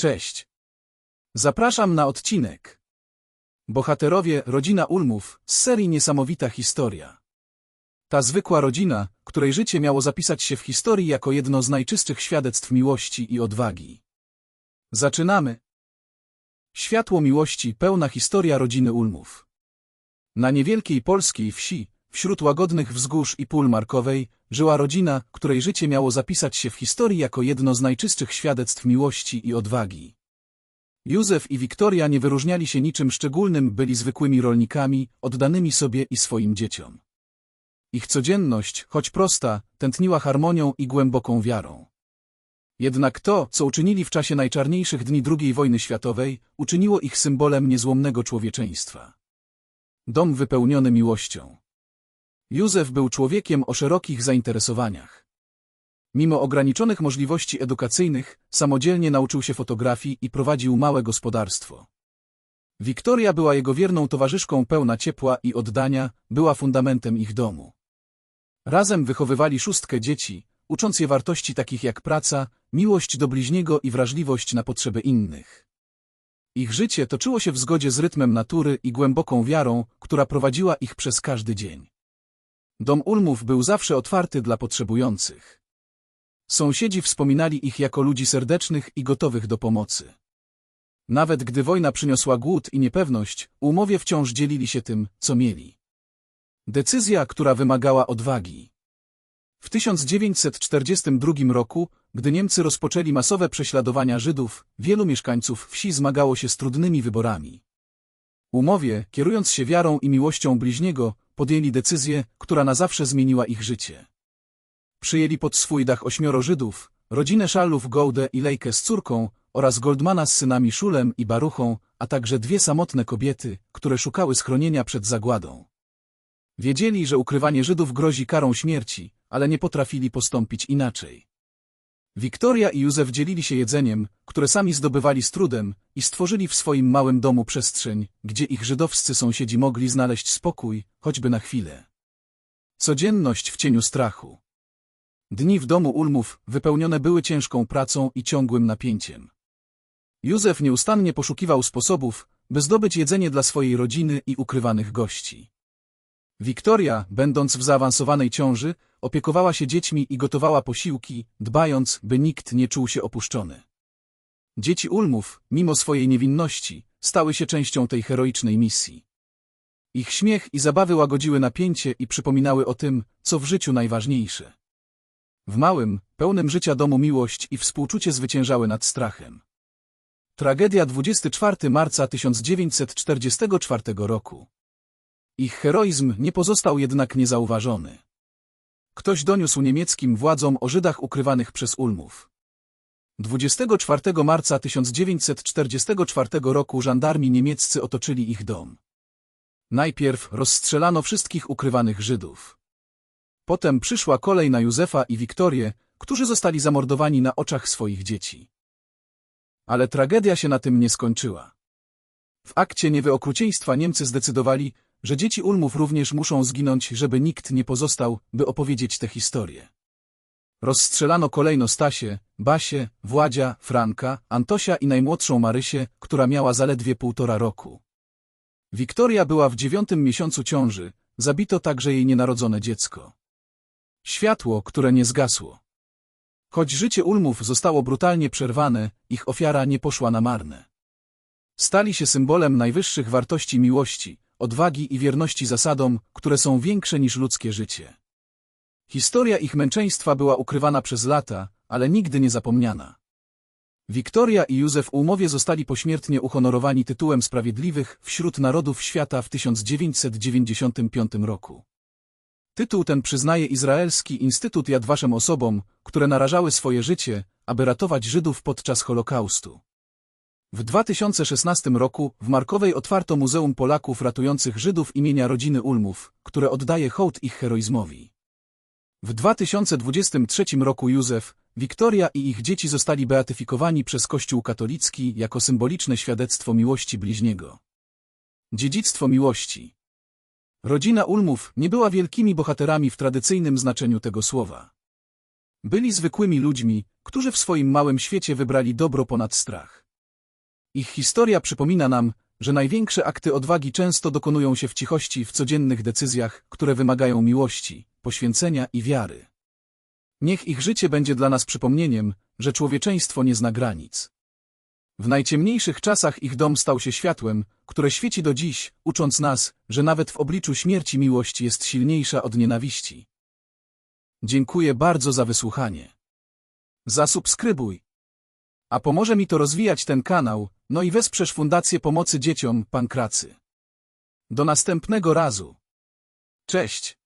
Cześć. Zapraszam na odcinek. Bohaterowie rodzina Ulmów z serii Niesamowita historia. Ta zwykła rodzina, której życie miało zapisać się w historii jako jedno z najczystszych świadectw miłości i odwagi. Zaczynamy. Światło miłości, pełna historia rodziny Ulmów. Na niewielkiej polskiej wsi, wśród łagodnych wzgórz i pól markowej, żyła rodzina, której życie miało zapisać się w historii jako jedno z najczystszych świadectw miłości i odwagi. Józef i Wiktoria nie wyróżniali się niczym szczególnym, byli zwykłymi rolnikami, oddanymi sobie i swoim dzieciom. Ich codzienność, choć prosta, tętniła harmonią i głęboką wiarą. Jednak to, co uczynili w czasie najczarniejszych dni II wojny światowej, uczyniło ich symbolem niezłomnego człowieczeństwa. Dom wypełniony miłością. Józef był człowiekiem o szerokich zainteresowaniach. Mimo ograniczonych możliwości edukacyjnych, samodzielnie nauczył się fotografii i prowadził małe gospodarstwo. Wiktoria była jego wierną towarzyszką, pełna ciepła i oddania, była fundamentem ich domu. Razem wychowywali 6 dzieci, ucząc je wartości takich jak praca, miłość do bliźniego i wrażliwość na potrzeby innych. Ich życie toczyło się w zgodzie z rytmem natury i głęboką wiarą, która prowadziła ich przez każdy dzień. Dom Ulmów był zawsze otwarty dla potrzebujących. Sąsiedzi wspominali ich jako ludzi serdecznych i gotowych do pomocy. Nawet gdy wojna przyniosła głód i niepewność, Ulmowie wciąż dzielili się tym, co mieli. Decyzja, która wymagała odwagi. W 1942 roku, gdy Niemcy rozpoczęli masowe prześladowania Żydów, wielu mieszkańców wsi zmagało się z trudnymi wyborami. Ulmowie, kierując się wiarą i miłością bliźniego, podjęli decyzję, która na zawsze zmieniła ich życie. Przyjęli pod swój dach 8 Żydów, rodzinę Szallów, Goudę i Lejkę z córką oraz Goldmana z synami Szulem i Baruchą, a także 2 samotne kobiety, które szukały schronienia przed zagładą. Wiedzieli, że ukrywanie Żydów grozi karą śmierci, ale nie potrafili postąpić inaczej. Wiktoria i Józef dzielili się jedzeniem, które sami zdobywali z trudem, i stworzyli w swoim małym domu przestrzeń, gdzie ich żydowscy sąsiedzi mogli znaleźć spokój, choćby na chwilę. Codzienność w cieniu strachu. Dni w domu Ulmów wypełnione były ciężką pracą i ciągłym napięciem. Józef nieustannie poszukiwał sposobów, by zdobyć jedzenie dla swojej rodziny i ukrywanych gości. Wiktoria, będąc w zaawansowanej ciąży, opiekowała się dziećmi i gotowała posiłki, dbając, by nikt nie czuł się opuszczony. Dzieci Ulmów, mimo swojej niewinności, stały się częścią tej heroicznej misji. Ich śmiech i zabawy łagodziły napięcie i przypominały o tym, co w życiu najważniejsze. W małym, pełnym życia domu miłość i współczucie zwyciężały nad strachem. Tragedia 24 marca 1944 roku. Ich heroizm nie pozostał jednak niezauważony. Ktoś doniósł niemieckim władzom o Żydach ukrywanych przez Ulmów. 24 marca 1944 roku żandarmi niemieccy otoczyli ich dom. Najpierw rozstrzelano wszystkich ukrywanych Żydów. Potem przyszła kolej na Józefa i Wiktorię, którzy zostali zamordowani na oczach swoich dzieci. Ale tragedia się na tym nie skończyła. W akcie niewyokrucieństwa Niemcy zdecydowali, że dzieci Ulmów również muszą zginąć, żeby nikt nie pozostał, by opowiedzieć tę historię. Rozstrzelano kolejno Stasię, Basię, Władzia, Franka, Antosia i najmłodszą Marysię, która miała zaledwie 1,5 roku. Wiktoria była w 9. miesiącu ciąży, zabito także jej nienarodzone dziecko. Światło, które nie zgasło. Choć życie Ulmów zostało brutalnie przerwane, ich ofiara nie poszła na marne. Stali się symbolem najwyższych wartości miłości, odwagi i wierności zasadom, które są większe niż ludzkie życie. Historia ich męczeństwa była ukrywana przez lata, ale nigdy nie zapomniana. Wiktoria i Józef Ulmowie zostali pośmiertnie uhonorowani tytułem Sprawiedliwych wśród Narodów Świata w 1995 roku. Tytuł ten przyznaje Izraelski Instytut Yad Vashem osobom, które narażały swoje życie, aby ratować Żydów podczas Holokaustu. W 2016 roku w Markowej otwarto Muzeum Polaków ratujących Żydów imienia rodziny Ulmów, które oddaje hołd ich heroizmowi. W 2023 roku Józef, Wiktoria i ich dzieci zostali beatyfikowani przez Kościół katolicki jako symboliczne świadectwo miłości bliźniego. Dziedzictwo miłości. Rodzina Ulmów nie była wielkimi bohaterami w tradycyjnym znaczeniu tego słowa. Byli zwykłymi ludźmi, którzy w swoim małym świecie wybrali dobro ponad strach. Ich historia przypomina nam, że największe akty odwagi często dokonują się w cichości w codziennych decyzjach, które wymagają miłości, poświęcenia i wiary. Niech ich życie będzie dla nas przypomnieniem, że człowieczeństwo nie zna granic. W najciemniejszych czasach ich dom stał się światłem, które świeci do dziś, ucząc nas, że nawet w obliczu śmierci miłość jest silniejsza od nienawiści. Dziękuję bardzo za wysłuchanie. Zasubskrybuj. A pomoże mi to rozwijać ten kanał, no i wesprzesz Fundację Pomocy Dzieciom Pankracy. Do następnego razu. Cześć.